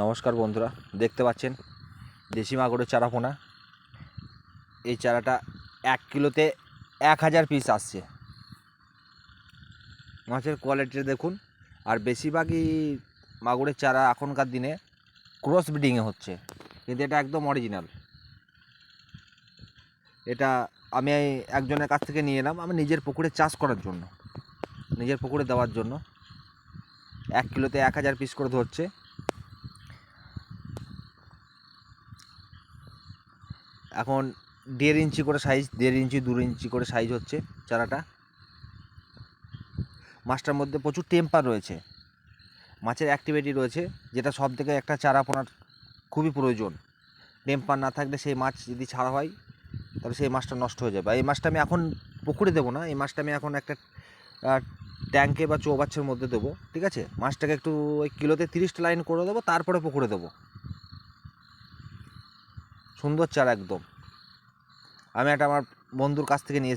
নমস্কার বন্ধুরা, দেখতে পাচ্ছেন দেশি মাগুরের চারা পোনা। এই চারাটা 1 কিলোতে 1000 পিস আসছে। মাছের কোয়ালিটি দেখুন। আর বেশিরভাগই মাগুরের চারা এখনকার দিনে ক্রস ব্রিডিংয়ে হচ্ছে, কিন্তু এটা একদম অরিজিনাল। এটা আমি একজনের কাছ থেকে নিয়ে এলাম, আমি নিজের পুকুরে চাষ করার জন্য, নিজের পুকুরে দেওয়ার জন্য। 1 কিলোতে 1000 পিস করে ধরছে। এখন 1.5 ইঞ্চি করে সাইজ, 1.5 ইঞ্চি 2 ইঞ্চি করে সাইজ হচ্ছে চারাটা। মাছটার মধ্যে প্রচুর টেম্পার রয়েছে, মাছের অ্যাক্টিভিটি রয়েছে, যেটা সব থেকে একটা চারা পোনার খুবই প্রয়োজন। টেম্পার না থাকলে সেই মাছ যদি ছাড়া হয় তাহলে সেই মাছটা নষ্ট হয়ে যাবে। এই মাছটা আমি এখন পুকুরে দেবো না, এই মাছটা আমি এখন একটা ট্যাঙ্কে বা চৌবাচ্চার মধ্যে দেবো, ঠিক আছে? মাছটাকে একটু ওই কিলোতে 30টা লাইন করে দেবো, তারপরে পুকুরে দেবো। সুন্দর চারা একদম। আমি একটা আমার বন্ধুর কাছ থেকে নিয়ে